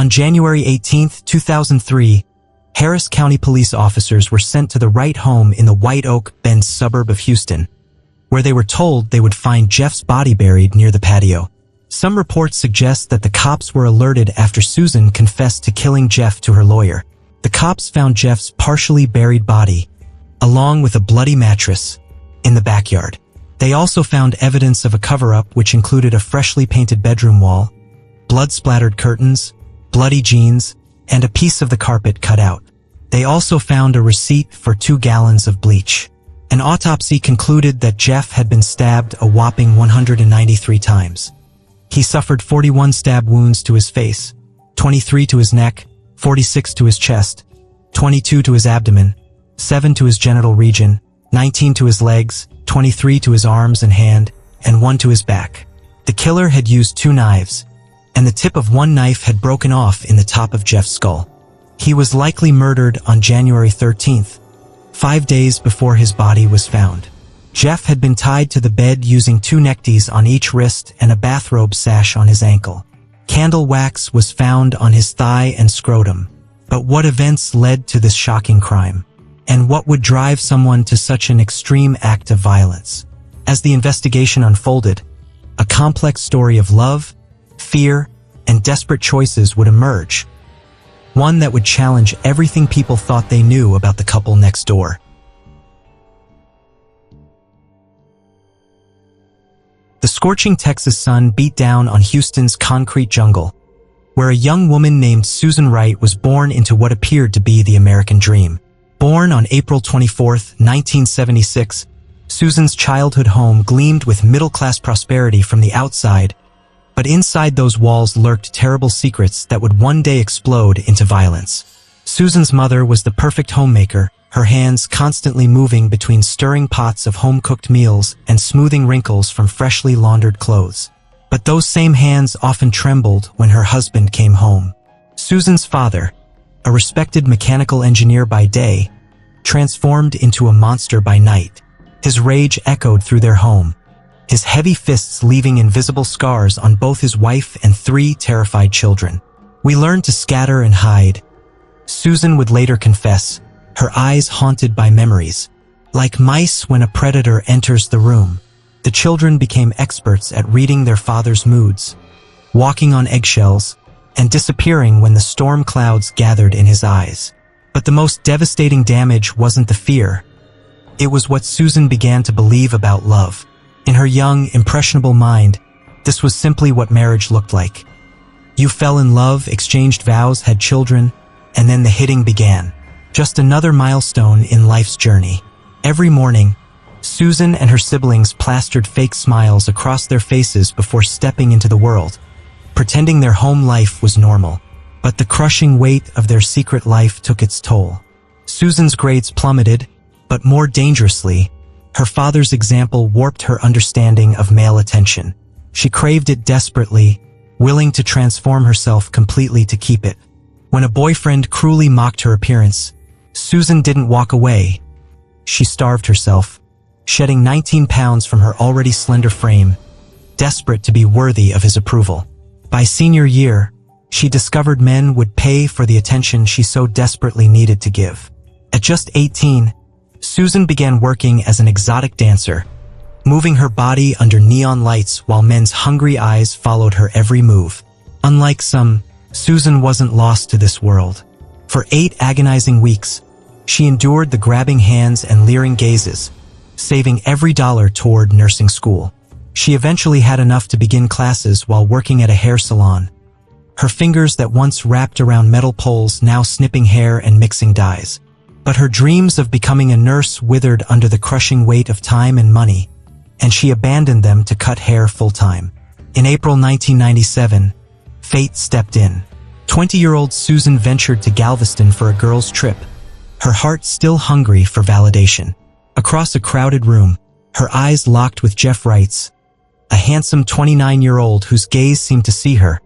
On January 18, 2003, Harris County police officers were sent to the Wright home in the White Oak Bend suburb of Houston, where they were told they would find Jeff's body buried near the patio. Some reports suggest that the cops were alerted after Susan confessed to killing Jeff to her lawyer. The cops found Jeff's partially buried body, along with a bloody mattress, in the backyard. They also found evidence of a cover-up which included a freshly painted bedroom wall, blood-splattered curtains, bloody jeans, and a piece of the carpet cut out. They also found a receipt for 2 gallons of bleach. An autopsy concluded that Jeff had been stabbed a whopping 193 times. He suffered 41 stab wounds to his face, 23 to his neck, 46 to his chest, 22 to his abdomen, 7 to his genital region, 19 to his legs, 23 to his arms and hand, and 1 to his back. The killer had used 2 knives, and the tip of one knife had broken off in the top of Jeff's skull. He was likely murdered on January 13th, 5 days before his body was found. Jeff had been tied to the bed using 2 neckties on each wrist and a bathrobe sash on his ankle. Candle wax was found on his thigh and scrotum. But what events led to this shocking crime? And what would drive someone to such an extreme act of violence? As the investigation unfolded, a complex story of love, fear, and desperate choices would emerge. One that would challenge everything people thought they knew about the couple next door. The scorching Texas sun beat down on Houston's concrete jungle, where a young woman named Susan Wright was born into what appeared to be the American dream. Born on April 24, 1976, Susan's childhood home gleamed with middle-class prosperity from the outside, but inside those walls lurked terrible secrets that would one day explode into violence. Susan's mother was the perfect homemaker, her hands constantly moving between stirring pots of home-cooked meals and smoothing wrinkles from freshly laundered clothes. But those same hands often trembled when her husband came home. Susan's father, a respected mechanical engineer by day, transformed into a monster by night. His rage echoed through their home, his heavy fists leaving invisible scars on both his wife and 3 terrified children. "We learned to scatter and hide," Susan would later confess, her eyes haunted by memories. Like mice when a predator enters the room, the children became experts at reading their father's moods, walking on eggshells, and disappearing when the storm clouds gathered in his eyes. But the most devastating damage wasn't the fear. It was what Susan began to believe about love. In her young, impressionable mind, this was simply what marriage looked like. You fell in love, exchanged vows, had children, and then the hitting began. Just another milestone in life's journey. Every morning, Susan and her siblings plastered fake smiles across their faces before stepping into the world, pretending their home life was normal. But the crushing weight of their secret life took its toll. Susan's grades plummeted, but more dangerously, her father's example warped her understanding of male attention. She craved it desperately, willing to transform herself completely to keep it. When a boyfriend cruelly mocked her appearance, Susan didn't walk away. She starved herself, shedding 19 pounds from her already slender frame, desperate to be worthy of his approval. By senior year, she discovered men would pay for the attention she so desperately needed to give. At just 18, Susan began working as an exotic dancer, moving her body under neon lights while men's hungry eyes followed her every move. Unlike some, Susan wasn't lost to this world. For 8 agonizing weeks, she endured the grabbing hands and leering gazes, saving every dollar toward nursing school. She eventually had enough to begin classes while working at a hair salon, her fingers that once wrapped around metal poles now snipping hair and mixing dyes. But her dreams of becoming a nurse withered under the crushing weight of time and money, and she abandoned them to cut hair full-time. In April 1997, fate stepped in. 20-year-old Susan ventured to Galveston for a girls' trip, her heart still hungry for validation. Across a crowded room, her eyes locked with Jeff Wright's, a handsome 29-year-old whose gaze seemed to see her,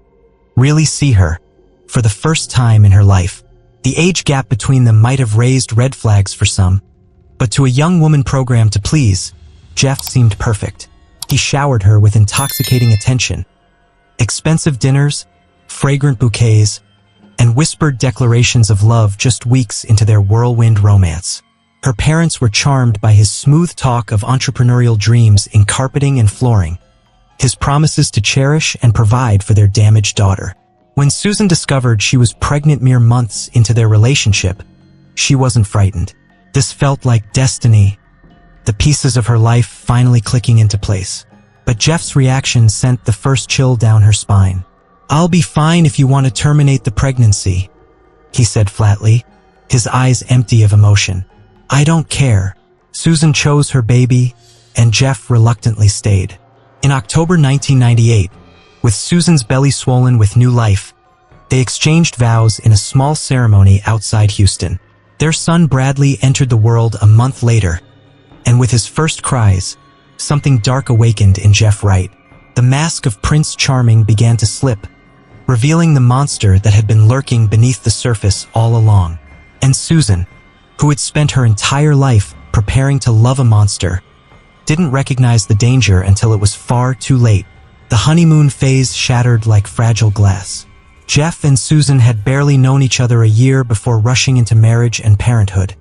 really see her, for the first time in her life. The age gap between them might have raised red flags for some, but to a young woman programmed to please, Jeff seemed perfect. He showered her with intoxicating attention. Expensive dinners, fragrant bouquets, and whispered declarations of love just weeks into their whirlwind romance. Her parents were charmed by his smooth talk of entrepreneurial dreams in carpeting and flooring, his promises to cherish and provide for their damaged daughter. When Susan discovered she was pregnant mere months into their relationship, she wasn't frightened. This felt like destiny, the pieces of her life finally clicking into place. But Jeff's reaction sent the first chill down her spine. "I'll be fine if you want to terminate the pregnancy," he said flatly, his eyes empty of emotion. "I don't care." Susan chose her baby, and Jeff reluctantly stayed. In October 1998, with Susan's belly swollen with new life, they exchanged vows in a small ceremony outside Houston. Their son Bradley entered the world a month later, and with his first cries, something dark awakened in Jeff Wright. The mask of Prince Charming began to slip, revealing the monster that had been lurking beneath the surface all along. And Susan, who had spent her entire life preparing to love a monster, didn't recognize the danger until it was far too late. The honeymoon phase shattered like fragile glass. Jeff and Susan had barely known each other a year before rushing into marriage and parenthood.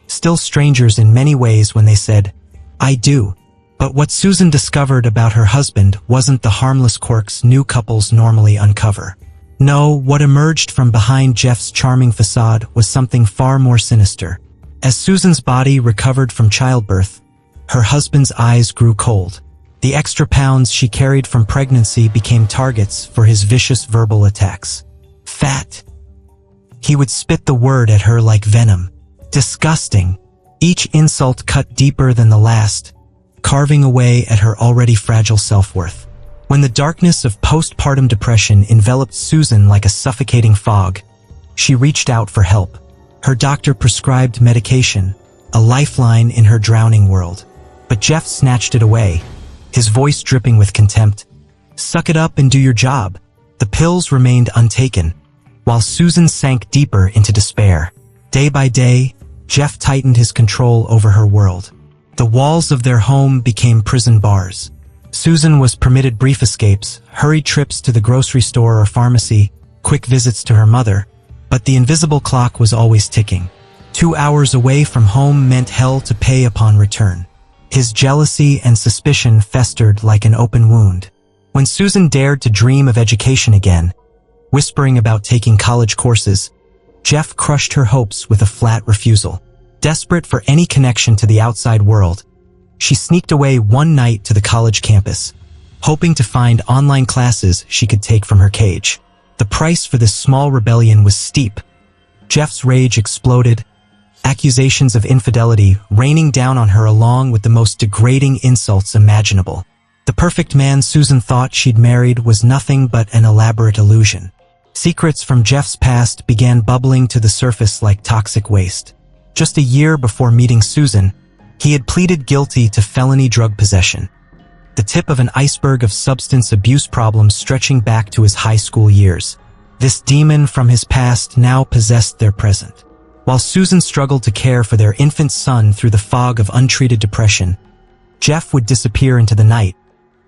Still strangers in many ways when they said, "I do." But what Susan discovered about her husband wasn't the harmless quirks new couples normally uncover. No, what emerged from behind Jeff's charming facade was something far more sinister. As Susan's body recovered from childbirth, her husband's eyes grew cold. The extra pounds she carried from pregnancy became targets for his vicious verbal attacks. Fat. He would spit the word at her like venom. Disgusting. Each insult cut deeper than the last, carving away at her already fragile self-worth. When the darkness of postpartum depression enveloped Susan like a suffocating fog, she reached out for help. Her doctor prescribed medication, a lifeline in her drowning world. But Jeff snatched it away, his voice dripping with contempt. "Suck it up and do your job." The pills remained untaken, while Susan sank deeper into despair. Day by day, Jeff tightened his control over her world. The walls of their home became prison bars. Susan was permitted brief escapes, hurried trips to the grocery store or pharmacy, quick visits to her mother, but the invisible clock was always ticking. 2 hours away from home meant hell to pay upon return. His jealousy and suspicion festered like an open wound. When Susan dared to dream of education again, whispering about taking college courses, Jeff crushed her hopes with a flat refusal. Desperate for any connection to the outside world, she sneaked away one night to the college campus, hoping to find online classes she could take from her cage. The price for this small rebellion was steep. Jeff's rage exploded, accusations of infidelity raining down on her along with the most degrading insults imaginable. The perfect man Susan thought she'd married was nothing but an elaborate illusion. Secrets from Jeff's past began bubbling to the surface like toxic waste. Just a year before meeting Susan, he had pleaded guilty to felony drug possession, the tip of an iceberg of substance abuse problems stretching back to his high school years. This demon from his past now possessed their present. While Susan struggled to care for their infant son through the fog of untreated depression, Jeff would disappear into the night,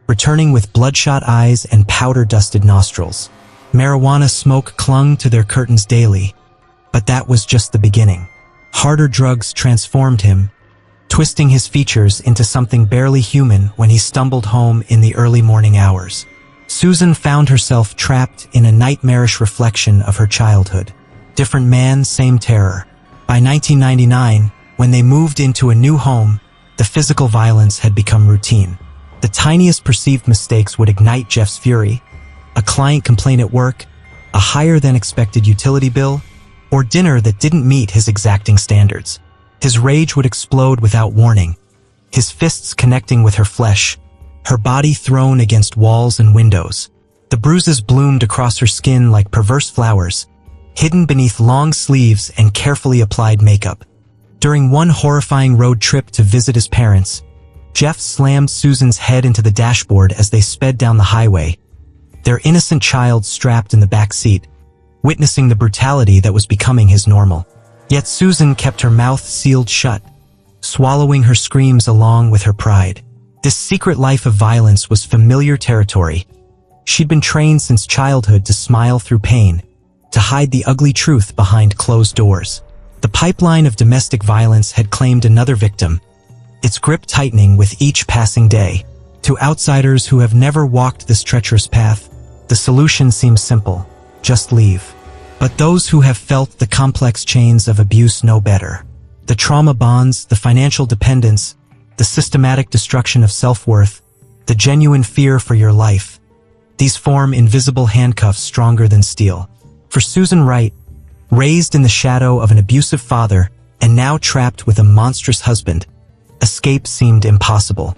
returning with bloodshot eyes and powder-dusted nostrils. Marijuana smoke clung to their curtains daily, but that was just the beginning. Harder drugs transformed him, twisting his features into something barely human when he stumbled home in the early morning hours. Susan found herself trapped in a nightmarish reflection of her childhood. Different man, same terror. By 1999, when they moved into a new home, the physical violence had become routine. The tiniest perceived mistakes would ignite Jeff's fury. A client complaint at work, a higher-than-expected utility bill, or dinner that didn't meet his exacting standards. His rage would explode without warning, his fists connecting with her flesh, her body thrown against walls and windows. The bruises bloomed across her skin like perverse flowers, hidden beneath long sleeves and carefully applied makeup. During one horrifying road trip to visit his parents, Jeff slammed Susan's head into the dashboard as they sped down the highway, their innocent child strapped in the back seat, witnessing the brutality that was becoming his normal. Yet Susan kept her mouth sealed shut, swallowing her screams along with her pride. This secret life of violence was familiar territory. She'd been trained since childhood to smile through pain, to hide the ugly truth behind closed doors. The pipeline of domestic violence had claimed another victim, its grip tightening with each passing day. To outsiders who have never walked this treacherous path, the solution seems simple: just leave. But those who have felt the complex chains of abuse know better. The trauma bonds, the financial dependence, the systematic destruction of self-worth, the genuine fear for your life. These form invisible handcuffs stronger than steel. For Susan Wright, raised in the shadow of an abusive father and now trapped with a monstrous husband, escape seemed impossible.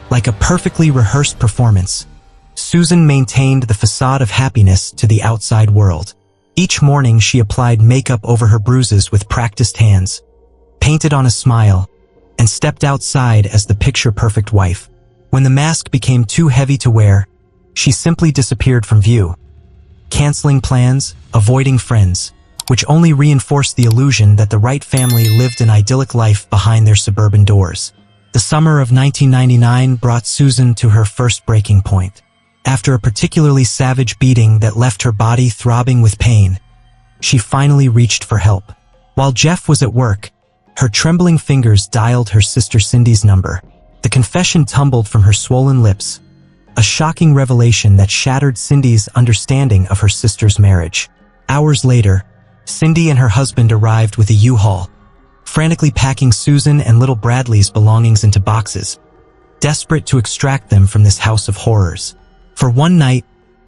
Like a perfectly rehearsed performance, Susan maintained the facade of happiness to the outside world. Each morning she applied makeup over her bruises with practiced hands, painted on a smile, and stepped outside as the picture-perfect wife. When the mask became too heavy to wear, she simply disappeared from view, canceling plans, avoiding friends, which only reinforced the illusion that the Wright family lived an idyllic life behind their suburban doors. The summer of 1999 brought Susan to her first breaking point. After a particularly savage beating that left her body throbbing with pain, she finally reached for help. While Jeff was at work, her trembling fingers dialed her sister Cindy's number. The confession tumbled from her swollen lips, a shocking revelation that shattered Cindy's understanding of her sister's marriage. Hours later, Cindy and her husband arrived with a U-Haul, frantically packing Susan and little Bradley's belongings into boxes, desperate to extract them from this house of horrors. For one night,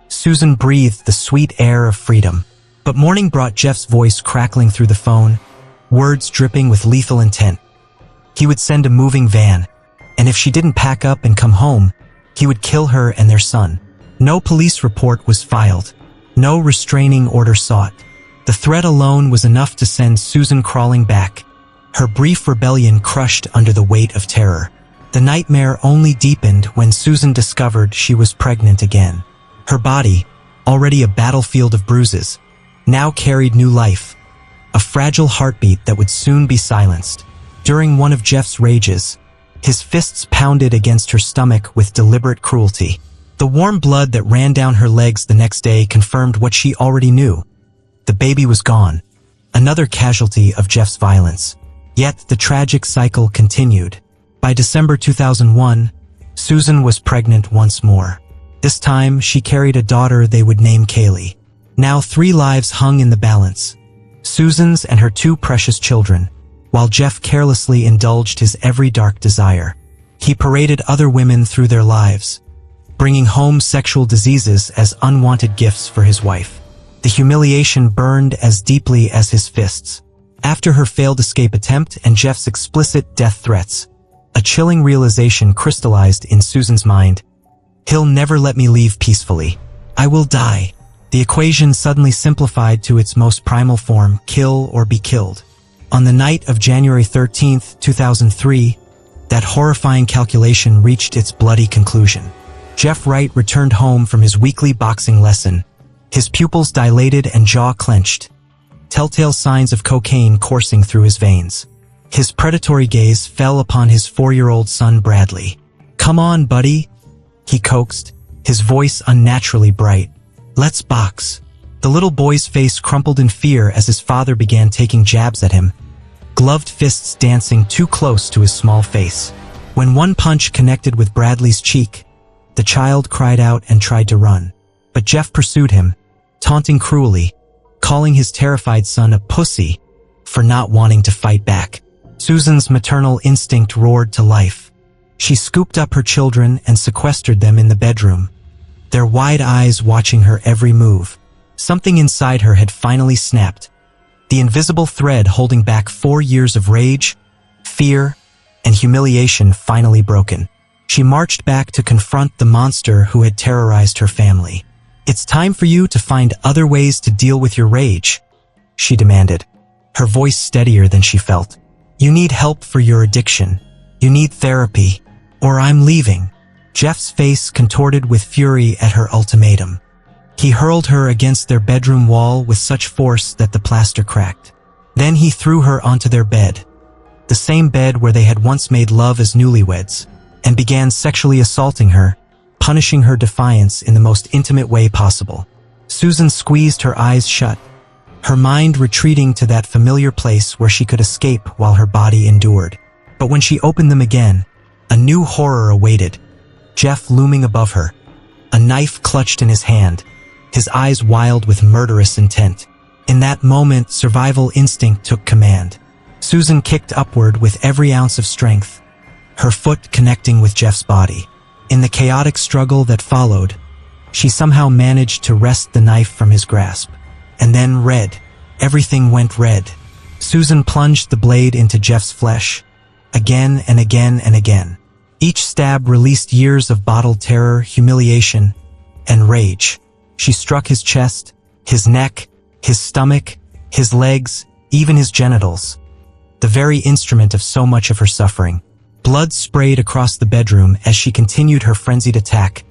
Susan breathed the sweet air of freedom. But morning brought Jeff's voice crackling through the phone, words dripping with lethal intent. He would send a moving van, and if she didn't pack up and come home, he would kill her and their son. No police report was filed, no restraining order sought. The threat alone was enough to send Susan crawling back, her brief rebellion crushed under the weight of terror. The nightmare only deepened when Susan discovered she was pregnant again. Her body, already a battlefield of bruises, now carried new life, a fragile heartbeat that would soon be silenced. During one of Jeff's rages, his fists pounded against her stomach with deliberate cruelty. The warm blood that ran down her legs the next day confirmed what she already knew. The baby was gone, another casualty of Jeff's violence. Yet the tragic cycle continued. By December 2001, Susan was pregnant once more. This time, she carried a daughter they would name Kaylee. Now 3 lives hung in the balance: Susan's and her 2 precious children. While Jeff carelessly indulged his every dark desire, he paraded other women through their lives, bringing home sexual diseases as unwanted gifts for his wife. The humiliation burned as deeply as his fists. After her failed escape attempt and Jeff's explicit death threats, a chilling realization crystallized in Susan's mind. He'll never let me leave peacefully. I will die. The equation suddenly simplified to its most primal form: kill or be killed. On the night of January 13, 2003, that horrifying calculation reached its bloody conclusion. Jeff Wright returned home from his weekly boxing lesson, his pupils dilated and jaw clenched, telltale signs of cocaine coursing through his veins. His predatory gaze fell upon his 4-year-old son Bradley. "Come on, buddy," he coaxed, his voice unnaturally bright. "Let's box." The little boy's face crumpled in fear as his father began taking jabs at him, gloved fists dancing too close to his small face. When one punch connected with Bradley's cheek, the child cried out and tried to run. But Jeff pursued him, taunting cruelly, calling his terrified son a pussy for not wanting to fight back. Susan's maternal instinct roared to life. She scooped up her children and sequestered them in the bedroom, their wide eyes watching her every move. Something inside her had finally snapped, the invisible thread holding back 4 years of rage, fear, and humiliation finally broken. She marched back to confront the monster who had terrorized her family. "It's time for you to find other ways to deal with your rage," she demanded, her voice steadier than she felt. "You need help for your addiction. You need therapy, or I'm leaving." Jeff's face contorted with fury at her ultimatum. He hurled her against their bedroom wall with such force that the plaster cracked. Then he threw her onto their bed, the same bed where they had once made love as newlyweds, and began sexually assaulting her, punishing her defiance in the most intimate way possible. Susan squeezed her eyes shut, her mind retreating to that familiar place where she could escape while her body endured. But when she opened them again, a new horror awaited. Jeff looming above her, a knife clutched in his hand, his eyes wild with murderous intent. In that moment, survival instinct took command. Susan kicked upward with every ounce of strength, her foot connecting with Jeff's body. In the chaotic struggle that followed, she somehow managed to wrest the knife from his grasp. And then red. Everything went red. Susan plunged the blade into Jeff's flesh, again and again and again. Each stab released years of bottled terror, humiliation, and rage. She struck his chest, his neck, his stomach, his legs, even his genitals, the very instrument of so much of her suffering. Blood sprayed across the bedroom as she continued her frenzied attack,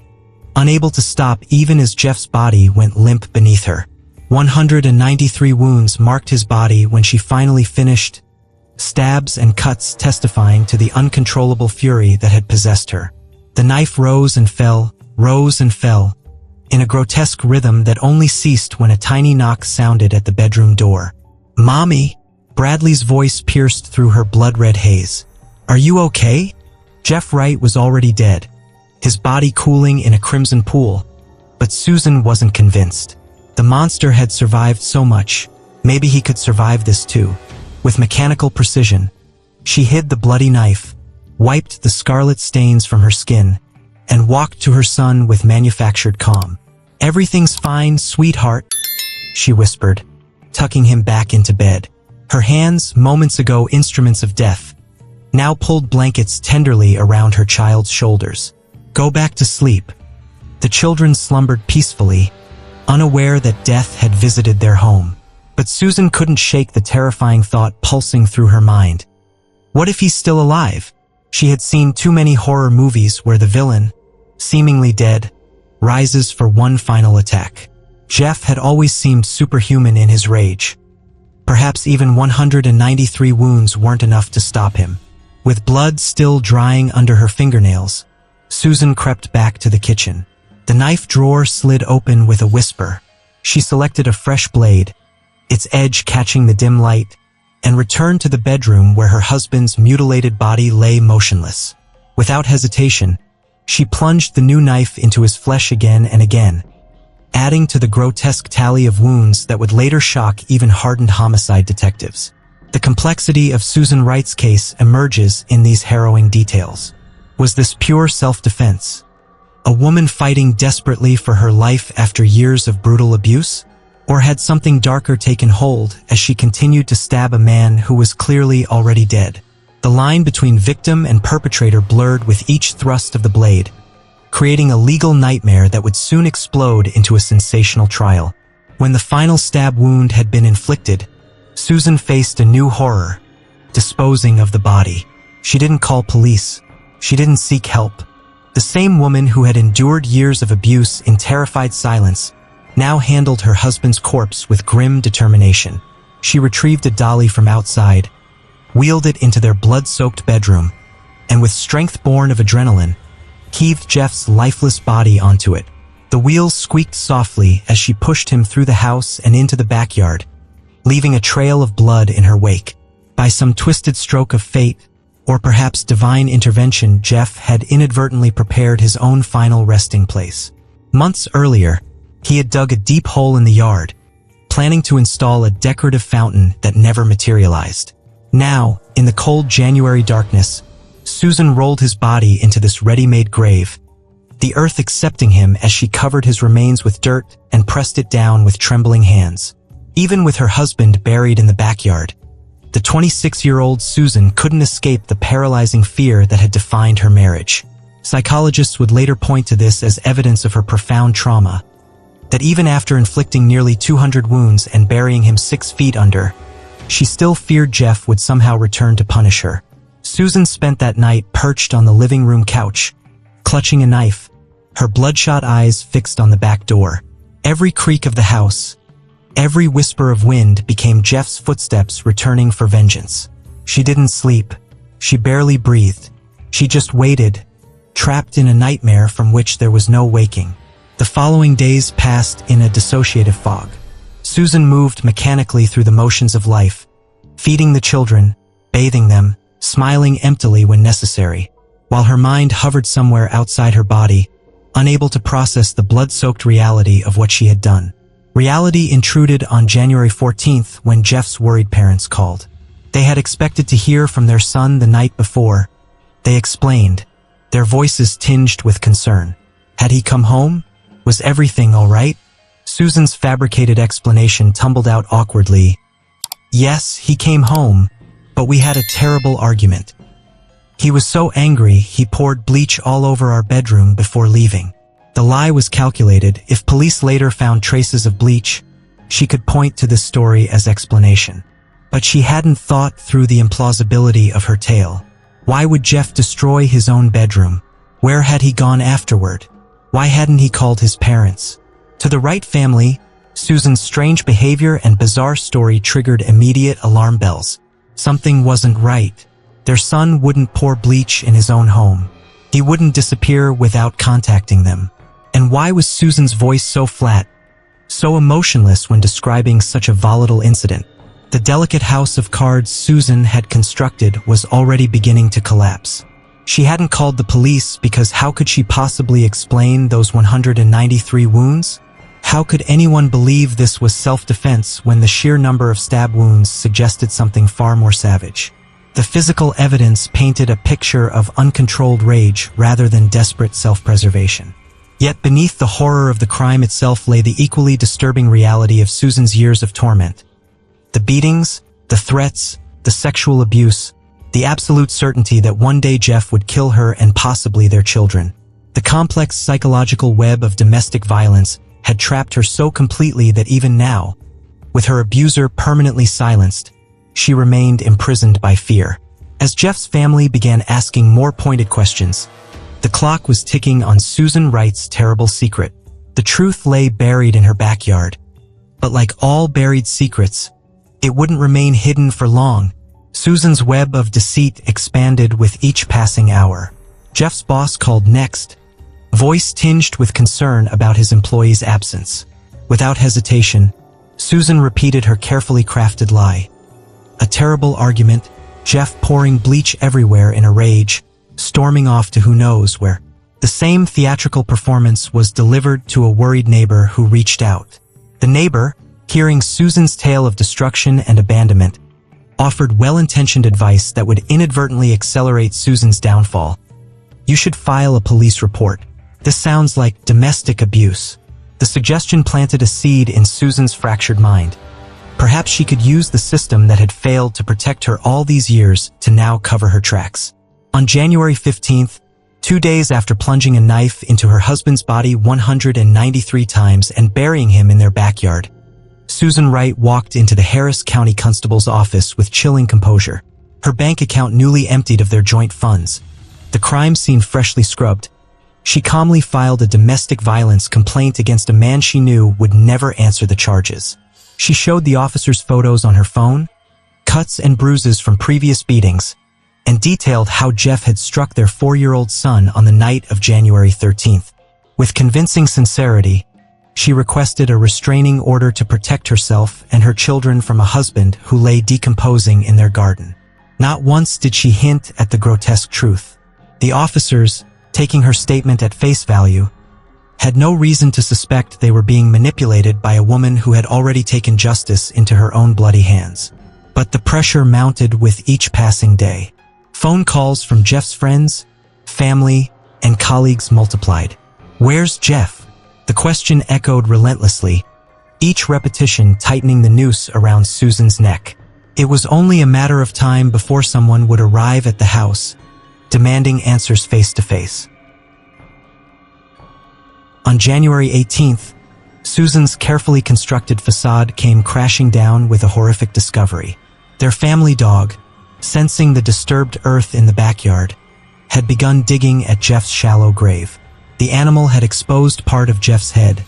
unable to stop even as Jeff's body went limp beneath her. 193 wounds marked his body when she finally finished, stabs and cuts testifying to the uncontrollable fury that had possessed her. The knife rose and fell, in a grotesque rhythm that only ceased when a tiny knock sounded at the bedroom door. "Mommy!" Bradley's voice pierced through her blood-red haze. "Are you okay?" Jeff Wright was already dead, his body cooling in a crimson pool, but Susan wasn't convinced. The monster had survived so much, maybe he could survive this too. With mechanical precision, she hid the bloody knife, wiped the scarlet stains from her skin, and walked to her son with manufactured calm. "Everything's fine, sweetheart," she whispered, tucking him back into bed. Her hands, moments ago instruments of death, now pulled blankets tenderly around her child's shoulders. "Go back to sleep." The children slumbered peacefully, unaware that death had visited their home. But Susan couldn't shake the terrifying thought pulsing through her mind. What if he's still alive? She had seen too many horror movies where the villain, seemingly dead, rises for one final attack. Jeff had always seemed superhuman in his rage. Perhaps even 193 wounds weren't enough to stop him. With blood still drying under her fingernails, Susan crept back to the kitchen. The knife drawer slid open with a whisper. She selected a fresh blade, its edge catching the dim light, and returned to the bedroom where her husband's mutilated body lay motionless. Without hesitation, she plunged the new knife into his flesh again and again, adding to the grotesque tally of wounds that would later shock even hardened homicide detectives. The complexity of Susan Wright's case emerges in these harrowing details. Was this pure self-defense? A woman fighting desperately for her life after years of brutal abuse? Or had something darker taken hold as she continued to stab a man who was clearly already dead? The line between victim and perpetrator blurred with each thrust of the blade, creating a legal nightmare that would soon explode into a sensational trial. When the final stab wound had been inflicted, Susan faced a new horror, disposing of the body. She didn't call police. She didn't seek help. The same woman who had endured years of abuse in terrified silence now handled her husband's corpse with grim determination. She retrieved a dolly from outside, wheeled it into their blood-soaked bedroom, and with strength born of adrenaline, heaved Jeff's lifeless body onto it. The wheels squeaked softly as she pushed him through the house and into the backyard, leaving a trail of blood in her wake. By some twisted stroke of fate, or perhaps divine intervention, Jeff had inadvertently prepared his own final resting place. Months earlier, he had dug a deep hole in the yard, planning to install a decorative fountain that never materialized. Now, in the cold January darkness, Susan rolled his body into this ready-made grave, the earth accepting him as she covered his remains with dirt and pressed it down with trembling hands. Even with her husband buried in the backyard, the 26-year-old Susan couldn't escape the paralyzing fear that had defined her marriage. Psychologists would later point to this as evidence of her profound trauma, that even after inflicting nearly 200 wounds and burying him 6 feet under, she still feared Jeff would somehow return to punish her. Susan spent that night perched on the living room couch, clutching a knife, her bloodshot eyes fixed on the back door. Every creak of the house, every whisper of wind became Jeff's footsteps returning for vengeance. She didn't sleep. She barely breathed. She just waited, trapped in a nightmare from which there was no waking. The following days passed in a dissociative fog. Susan moved mechanically through the motions of life, feeding the children, bathing them, smiling emptily when necessary, while her mind hovered somewhere outside her body, unable to process the blood-soaked reality of what she had done. Reality intruded on January 14th when Jeff's worried parents called. They had expected to hear from their son the night before. They explained, their voices tinged with concern. Had he come home? Was everything all right? Susan's fabricated explanation tumbled out awkwardly. Yes, he came home, but we had a terrible argument. He was so angry he poured bleach all over our bedroom before leaving. The lie was calculated. If police later found traces of bleach, she could point to this story as explanation. But she hadn't thought through the implausibility of her tale. Why would Jeff destroy his own bedroom? Where had he gone afterward? Why hadn't he called his parents? To the Wright family, Susan's strange behavior and bizarre story triggered immediate alarm bells. Something wasn't right. Their son wouldn't pour bleach in his own home. He wouldn't disappear without contacting them. And why was Susan's voice so flat, so emotionless when describing such a volatile incident? The delicate house of cards Susan had constructed was already beginning to collapse. She hadn't called the police because how could she possibly explain those 193 wounds? How could anyone believe this was self-defense when the sheer number of stab wounds suggested something far more savage? The physical evidence painted a picture of uncontrolled rage rather than desperate self-preservation. Yet beneath the horror of the crime itself lay the equally disturbing reality of Susan's years of torment. The beatings, the threats, the sexual abuse, the absolute certainty that one day Jeff would kill her and possibly their children. The complex psychological web of domestic violence had trapped her so completely that even now, with her abuser permanently silenced, she remained imprisoned by fear. As Jeff's family began asking more pointed questions, the clock was ticking on Susan Wright's terrible secret. The truth lay buried in her backyard. But like all buried secrets, it wouldn't remain hidden for long. Susan's web of deceit expanded with each passing hour. Jeff's boss called next, voice tinged with concern about his employee's absence. Without hesitation, Susan repeated her carefully crafted lie. A terrible argument, Jeff pouring bleach everywhere in a rage, storming off to who knows where. The same theatrical performance was delivered to a worried neighbor who reached out. The neighbor, hearing Susan's tale of destruction and abandonment, offered well-intentioned advice that would inadvertently accelerate Susan's downfall. You should file a police report. This sounds like domestic abuse. The suggestion planted a seed in Susan's fractured mind. Perhaps she could use the system that had failed to protect her all these years to now cover her tracks. On January 15th, 2 days after plunging a knife into her husband's body 193 times and burying him in their backyard, Susan Wright walked into the Harris County Constable's office with chilling composure. Her bank account newly emptied of their joint funds, the crime scene freshly scrubbed. She calmly filed a domestic violence complaint against a man she knew would never answer the charges. She showed the officers photos on her phone, cuts and bruises from previous beatings, and detailed how Jeff had struck their 4-year-old son on the night of January 13th. With convincing sincerity, she requested a restraining order to protect herself and her children from a husband who lay decomposing in their garden. Not once did she hint at the grotesque truth. The officers, taking her statement at face value, had no reason to suspect they were being manipulated by a woman who had already taken justice into her own bloody hands. But the pressure mounted with each passing day. Phone calls from Jeff's friends, family, and colleagues multiplied. Where's Jeff? The question echoed relentlessly, each repetition tightening the noose around Susan's neck. It was only a matter of time before someone would arrive at the house, demanding answers face to face. On January 18th, Susan's carefully constructed facade came crashing down with a horrific discovery. Their family dog, sensing the disturbed earth in the backyard, had begun digging at Jeff's shallow grave. The animal had exposed part of Jeff's head,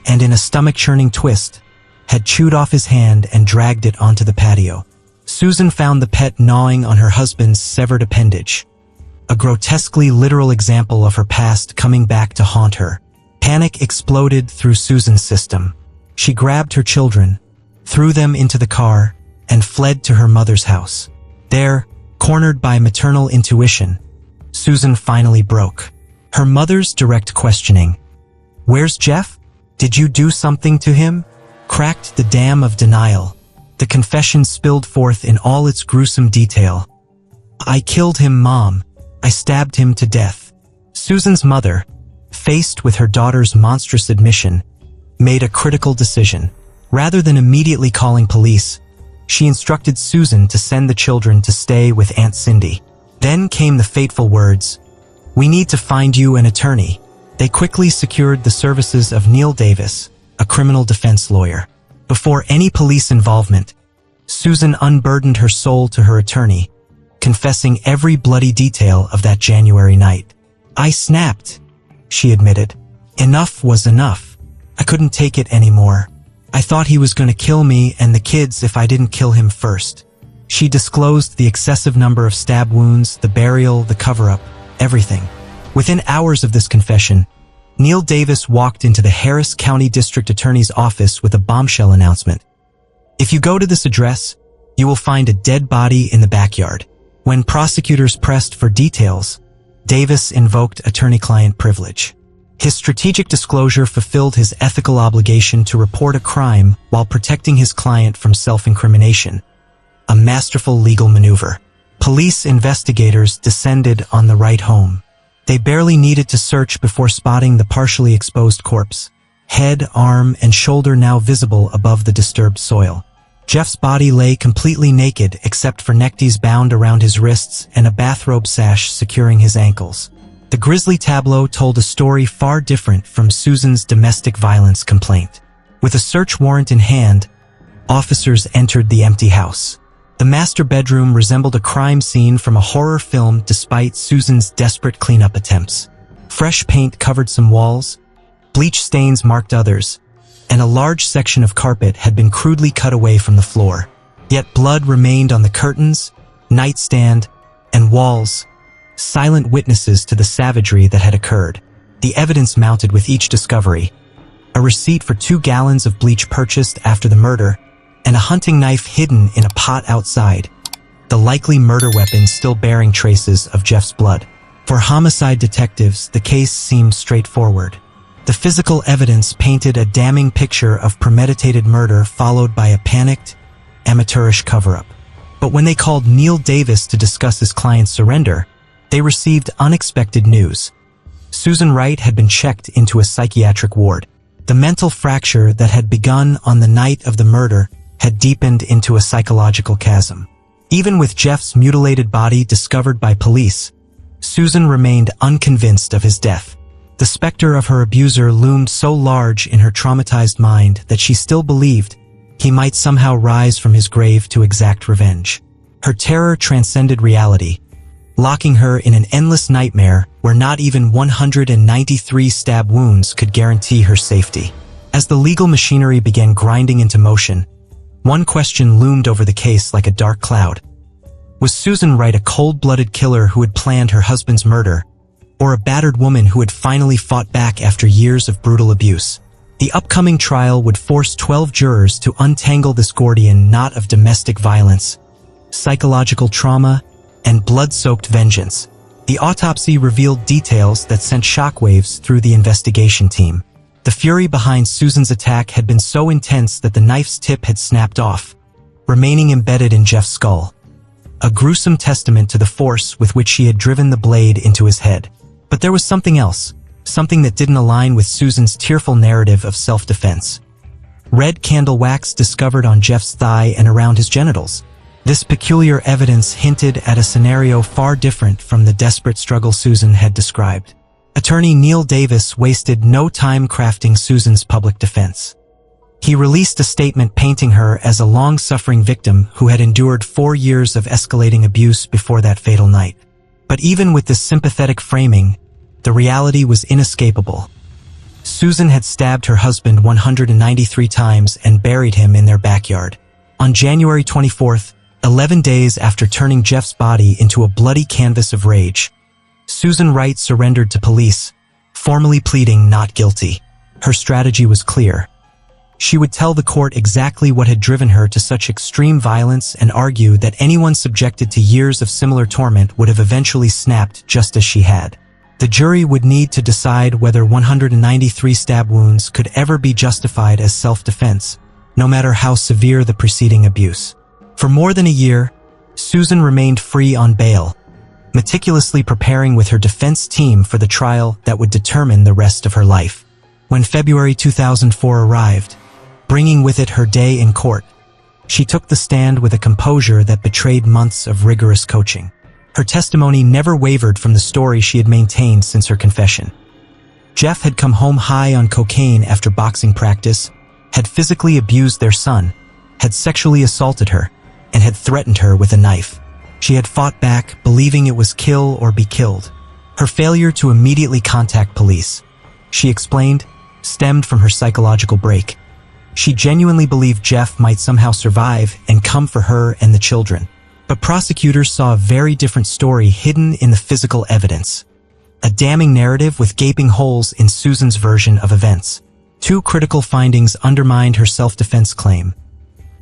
and in a stomach-churning twist, had chewed off his hand and dragged it onto the patio. Susan found the pet gnawing on her husband's severed appendage. a grotesquely literal example of her past coming back to haunt her. Panic exploded through Susan's system. She grabbed her children, threw them into the car, and fled to her mother's house. There, cornered by maternal intuition, Susan finally broke. Her mother's direct questioning, "Where's Jeff? Did you do something to him?" cracked the dam of denial. The confession spilled forth in all its gruesome detail. "I killed him, Mom. I stabbed him to death." Susan's mother, faced with her daughter's monstrous admission, made a critical decision. Rather than immediately calling police, she instructed Susan to send the children to stay with Aunt Cindy. Then came the fateful words, "We need to find you an attorney." They quickly secured the services of Neil Davis, a criminal defense lawyer. Before any police involvement, Susan unburdened her soul to her attorney, confessing every bloody detail of that January night. "I snapped," she admitted. "Enough was enough. I couldn't take it anymore. I thought he was going to kill me and the kids if I didn't kill him first." She disclosed the excessive number of stab wounds, the burial, the cover-up, everything. Within hours of this confession, Neil Davis walked into the Harris County District Attorney's office with a bombshell announcement. "If you go to this address, you will find a dead body in the backyard." When prosecutors pressed for details, Davis invoked attorney-client privilege. His strategic disclosure fulfilled his ethical obligation to report a crime while protecting his client from self-incrimination, a masterful legal maneuver. Police investigators descended on the right home. They barely needed to search before spotting the partially exposed corpse, head, arm, and shoulder now visible above the disturbed soil. Jeff's body lay completely naked except for neckties bound around his wrists and a bathrobe sash securing his ankles. The grisly tableau told a story far different from Susan's domestic violence complaint. With a search warrant in hand, officers entered the empty house. The master bedroom resembled a crime scene from a horror film despite Susan's desperate cleanup attempts. Fresh paint covered some walls, bleach stains marked others, and a large section of carpet had been crudely cut away from the floor. Yet blood remained on the curtains, nightstand, and walls, silent witnesses to the savagery that had occurred. The evidence mounted with each discovery: a receipt for 2 gallons of bleach purchased after the murder, and a hunting knife hidden in a pot outside, the likely murder weapon still bearing traces of Jeff's blood. For homicide detectives, the case seemed straightforward. The physical evidence painted a damning picture of premeditated murder followed by a panicked, amateurish cover-up. But when they called Neil Davis to discuss his client's surrender, they received unexpected news. Susan Wright had been checked into a psychiatric ward. The mental fracture that had begun on the night of the murder had deepened into a psychological chasm. Even with Jeff's mutilated body discovered by police, Susan remained unconvinced of his death. The specter of her abuser loomed so large in her traumatized mind that she still believed he might somehow rise from his grave to exact revenge. Her terror transcended reality, locking her in an endless nightmare where not even 193 stab wounds could guarantee her safety. As the legal machinery began grinding into motion, one question loomed over the case like a dark cloud. Was Susan Wright a cold-blooded killer who had planned her husband's murder, or a battered woman who had finally fought back after years of brutal abuse? The upcoming trial would force 12 jurors to untangle this Gordian knot of domestic violence, psychological trauma, and blood-soaked vengeance. The autopsy revealed details that sent shockwaves through the investigation team. The fury behind Susan's attack had been so intense that the knife's tip had snapped off, remaining embedded in Jeff's skull, a gruesome testament to the force with which she had driven the blade into his head. But there was something else, something that didn't align with Susan's tearful narrative of self-defense. Red candle wax discovered on Jeff's thigh and around his genitals. This peculiar evidence hinted at a scenario far different from the desperate struggle Susan had described. Attorney Neil Davis wasted no time crafting Susan's public defense. He released a statement painting her as a long-suffering victim who had endured 4 years of escalating abuse before that fatal night. But even with this sympathetic framing, the reality was inescapable. Susan had stabbed her husband 193 times and buried him in their backyard. On January 24th, 11 days after turning Jeff's body into a bloody canvas of rage, Susan Wright surrendered to police, formally pleading not guilty. Her strategy was clear. She would tell the court exactly what had driven her to such extreme violence and argue that anyone subjected to years of similar torment would have eventually snapped just as she had. The jury would need to decide whether 193 stab wounds could ever be justified as self-defense, no matter how severe the preceding abuse. For more than a year, Susan remained free on bail, meticulously preparing with her defense team for the trial that would determine the rest of her life. When February 2004 arrived, bringing with it her day in court, she took the stand with a composure that betrayed months of rigorous coaching. Her testimony never wavered from the story she had maintained since her confession. Jeff had come home high on cocaine after boxing practice, had physically abused their son, had sexually assaulted her, and had threatened her with a knife. She had fought back, believing it was kill or be killed. Her failure to immediately contact police, she explained, stemmed from her psychological break. She genuinely believed Jeff might somehow survive and come for her and the children. But prosecutors saw a very different story hidden in the physical evidence. A damning narrative with gaping holes in Susan's version of events. Two critical findings undermined her self-defense claim.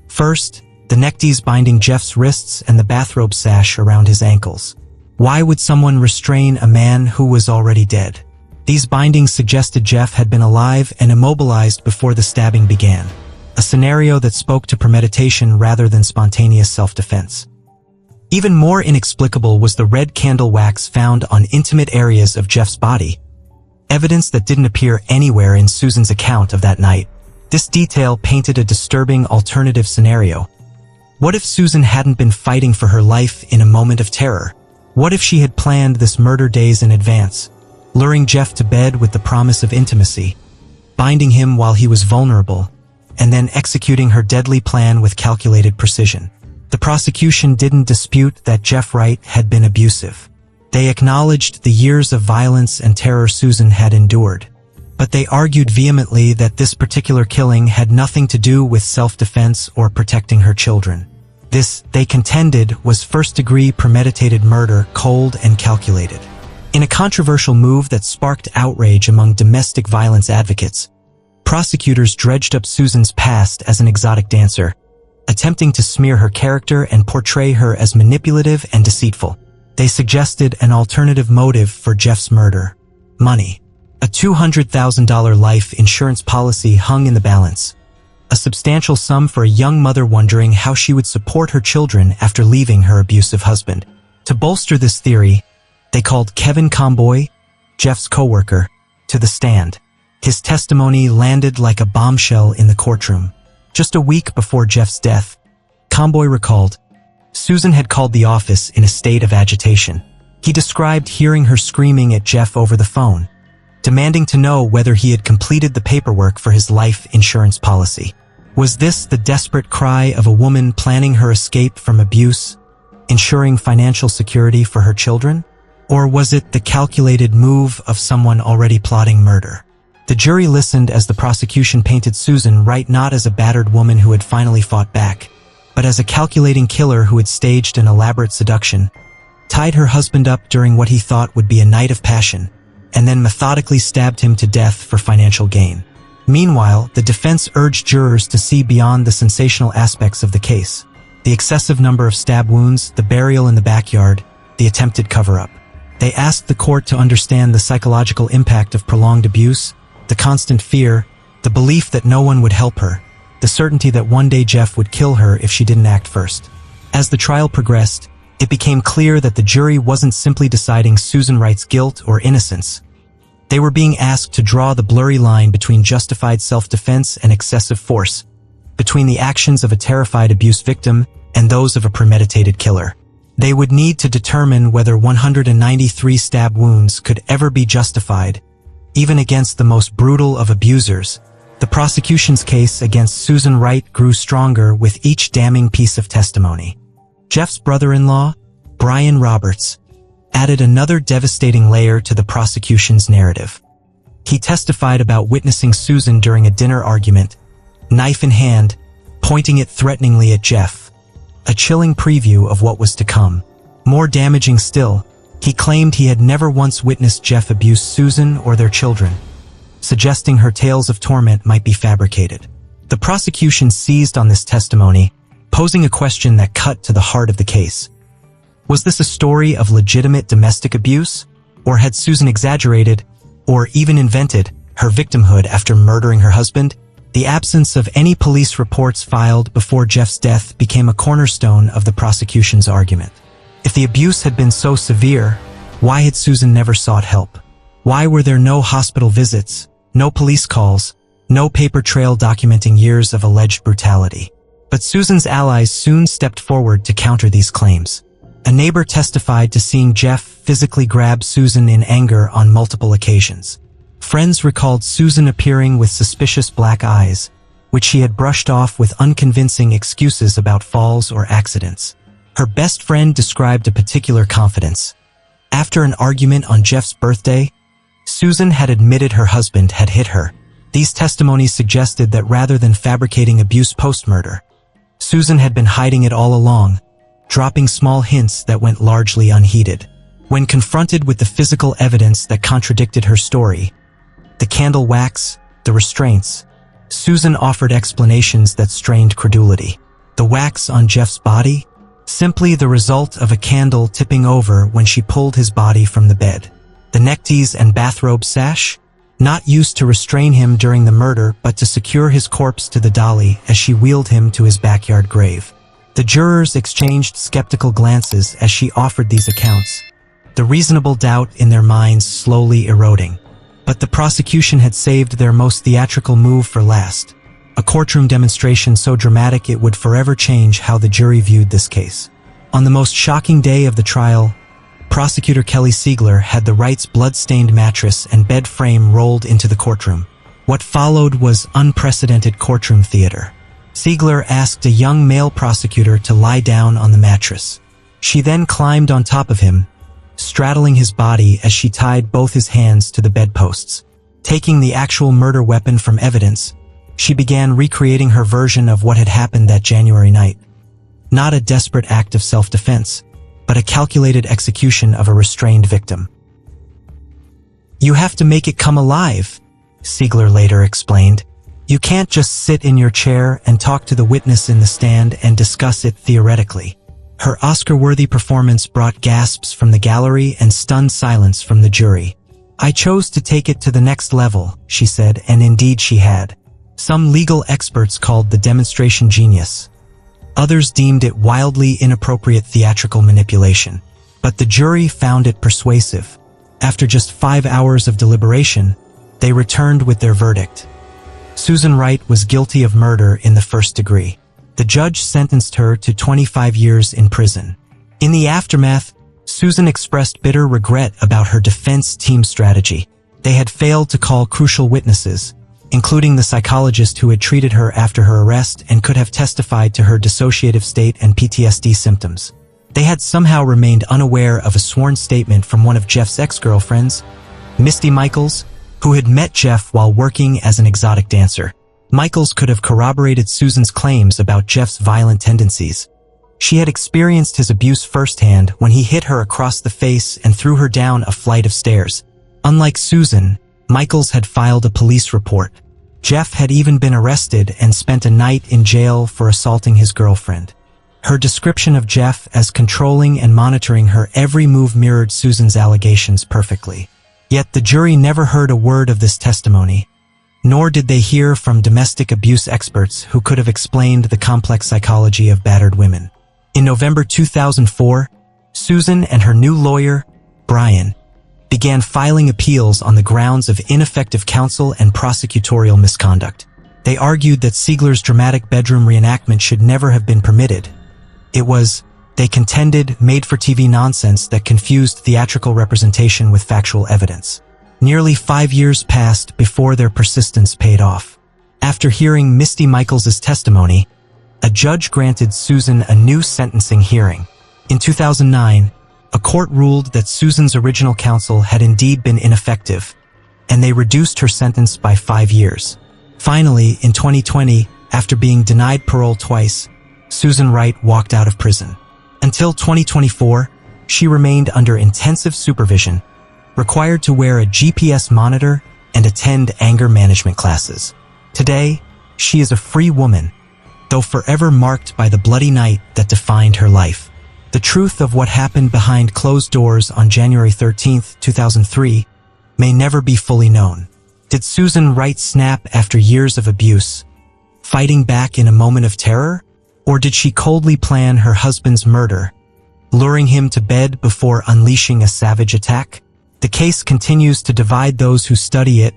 First, the neckties binding Jeff's wrists and the bathrobe sash around his ankles. Why would someone restrain a man who was already dead? These bindings suggested Jeff had been alive and immobilized before the stabbing began, a scenario that spoke to premeditation rather than spontaneous self-defense. Even more inexplicable was the red candle wax found on intimate areas of Jeff's body, evidence that didn't appear anywhere in Susan's account of that night. This detail painted a disturbing alternative scenario. What if Susan hadn't been fighting for her life in a moment of terror? What if she had planned this murder days in advance, luring Jeff to bed with the promise of intimacy, binding him while he was vulnerable, and then executing her deadly plan with calculated precision? The prosecution didn't dispute that Jeff Wright had been abusive. They acknowledged the years of violence and terror Susan had endured. But they argued vehemently that this particular killing had nothing to do with self-defense or protecting her children. This, they contended, was first-degree premeditated murder, cold and calculated. In a controversial move that sparked outrage among domestic violence advocates, prosecutors dredged up Susan's past as an exotic dancer, attempting to smear her character and portray her as manipulative and deceitful. They suggested an alternative motive for Jeff's murder: money. A $200,000 life insurance policy hung in the balance, a substantial sum for a young mother wondering how she would support her children after leaving her abusive husband. To bolster this theory, they called Kevin Comboy, Jeff's co-worker, to the stand. His testimony landed like a bombshell in the courtroom. Just a week before Jeff's death, Comboy recalled, Susan had called the office in a state of agitation. He described hearing her screaming at Jeff over the phone, demanding to know whether he had completed the paperwork for his life insurance policy. Was this the desperate cry of a woman planning her escape from abuse, ensuring financial security for her children? Or was it the calculated move of someone already plotting murder? The jury listened as the prosecution painted Susan Wright not as a battered woman who had finally fought back, but as a calculating killer who had staged an elaborate seduction, tied her husband up during what he thought would be a night of passion, and then methodically stabbed him to death for financial gain. Meanwhile, the defense urged jurors to see beyond the sensational aspects of the case: the excessive number of stab wounds, the burial in the backyard, the attempted cover-up. They asked the court to understand the psychological impact of prolonged abuse, the constant fear, the belief that no one would help her, the certainty that one day Jeff would kill her if she didn't act first. As the trial progressed, it became clear that the jury wasn't simply deciding Susan Wright's guilt or innocence. They were being asked to draw the blurry line between justified self-defense and excessive force, between the actions of a terrified abuse victim and those of a premeditated killer. They would need to determine whether 193 stab wounds could ever be justified, even against the most brutal of abusers. The prosecution's case against Susan Wright grew stronger with each damning piece of testimony. Jeff's brother-in-law, Brian Roberts, added another devastating layer to the prosecution's narrative. He testified about witnessing Susan during a dinner argument, knife in hand, pointing it threateningly at Jeff. A chilling preview of what was to come. More damaging still, He claimed he had never once witnessed Jeff abuse Susan or their children, suggesting her tales of torment might be fabricated. The prosecution seized on this testimony, posing a question that cut to the heart of the case. Was this a story of legitimate domestic abuse, or had Susan exaggerated, or even invented, her victimhood after murdering her husband? The absence of any police reports filed before Jeff's death became a cornerstone of the prosecution's argument. If the abuse had been so severe, why had Susan never sought help? Why were there no hospital visits, no police calls, no paper trail documenting years of alleged brutality? But Susan's allies soon stepped forward to counter these claims. A neighbor testified to seeing Jeff physically grab Susan in anger on multiple occasions. Friends recalled Susan appearing with suspicious black eyes, which she had brushed off with unconvincing excuses about falls or accidents. Her best friend described a particular confidence. After an argument on Jeff's birthday, Susan had admitted her husband had hit her. These testimonies suggested that rather than fabricating abuse post-murder, Susan had been hiding it all along, dropping small hints that went largely unheeded. When confronted with the physical evidence that contradicted her story, the candle wax, the restraints, Susan offered explanations that strained credulity. The wax on Jeff's body? Simply the result of a candle tipping over when she pulled his body from the bed. The neckties and bathrobe sash? Not used to restrain him during the murder, but to secure his corpse to the dolly as she wheeled him to his backyard grave. The jurors exchanged skeptical glances as she offered these accounts, the reasonable doubt in their minds slowly eroding. But the prosecution had saved their most theatrical move for last, a courtroom demonstration so dramatic it would forever change how the jury viewed this case. On the most shocking day of the trial, Prosecutor Kelly Siegler had the Wright's blood-stained mattress and bed frame rolled into the courtroom. What followed was unprecedented courtroom theater. Siegler asked a young male prosecutor to lie down on the mattress. She then climbed on top of him, straddling his body as she tied both his hands to the bedposts. Taking the actual murder weapon from evidence, she began recreating her version of what had happened that January night. Not a desperate act of self-defense, but a calculated execution of a restrained victim. "You have to make it come alive," Siegler later explained. "You can't just sit in your chair and talk to the witness in the stand and discuss it theoretically." Her Oscar-worthy performance brought gasps from the gallery and stunned silence from the jury. "I chose to take it to the next level," she said, and indeed she had. Some legal experts called the demonstration genius. Others deemed it wildly inappropriate theatrical manipulation. But the jury found it persuasive. After just 5 hours of deliberation, they returned with their verdict. Susan Wright was guilty of murder in the first degree. The judge sentenced her to 25 years in prison. In the aftermath, Susan expressed bitter regret about her defense team strategy. They had failed to call crucial witnesses, including the psychologist who had treated her after her arrest and could have testified to her dissociative state and PTSD symptoms. They had somehow remained unaware of a sworn statement from one of Jeff's ex-girlfriends, Misty Michaels, who had met Jeff while working as an exotic dancer. Michaels could have corroborated Susan's claims about Jeff's violent tendencies. She had experienced his abuse firsthand when he hit her across the face and threw her down a flight of stairs. Unlike Susan, Michaels had filed a police report. Jeff had even been arrested and spent a night in jail for assaulting his girlfriend. Her description of Jeff as controlling and monitoring her every move mirrored Susan's allegations perfectly. Yet the jury never heard a word of this testimony, nor did they hear from domestic abuse experts who could have explained the complex psychology of battered women. In November 2004, Susan and her new lawyer, Brian, began filing appeals on the grounds of ineffective counsel and prosecutorial misconduct. They argued that Siegler's dramatic bedroom reenactment should never have been permitted. It was, they contended, made-for-TV nonsense that confused theatrical representation with factual evidence. Nearly 5 years passed before their persistence paid off. After hearing Misty Michaels' testimony, a judge granted Susan a new sentencing hearing. In 2009, a court ruled that Susan's original counsel had indeed been ineffective, and they reduced her sentence by 5 years. Finally, in 2020, after being denied parole twice, Susan Wright walked out of prison. Until 2024, She remained under intensive supervision, required to wear a GPS monitor and attend anger management classes. Today, she is a free woman, though forever marked by the bloody night that defined her life. The truth of what happened behind closed doors on January 13, 2003, may never be fully known. Did Susan Wright snap after years of abuse, fighting back in a moment of terror? Or did she coldly plan her husband's murder, luring him to bed before unleashing a savage attack? The case continues to divide those who study it,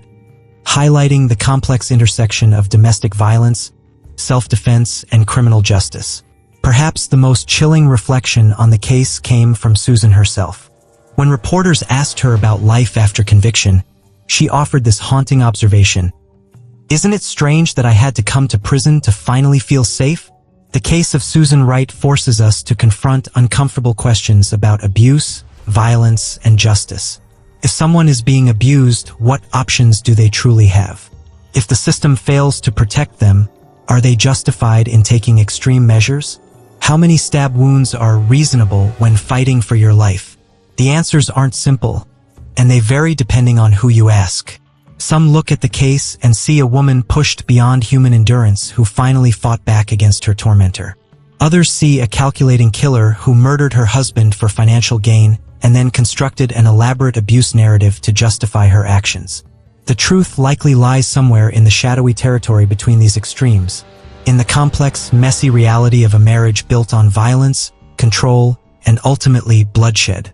highlighting the complex intersection of domestic violence, self-defense, and criminal justice. Perhaps the most chilling reflection on the case came from Susan herself. When reporters asked her about life after conviction, she offered this haunting observation: "Isn't it strange that I had to come to prison to finally feel safe?" The case of Susan Wright forces us to confront uncomfortable questions about abuse, violence, and justice. If someone is being abused, what options do they truly have? If the system fails to protect them, are they justified in taking extreme measures? How many stab wounds are reasonable when fighting for your life? The answers aren't simple, and they vary depending on who you ask. Some look at the case and see a woman pushed beyond human endurance who finally fought back against her tormentor. Others see a calculating killer who murdered her husband for financial gain and then constructed an elaborate abuse narrative to justify her actions. The truth likely lies somewhere in the shadowy territory between these extremes, in the complex, messy reality of a marriage built on violence, control, and ultimately bloodshed.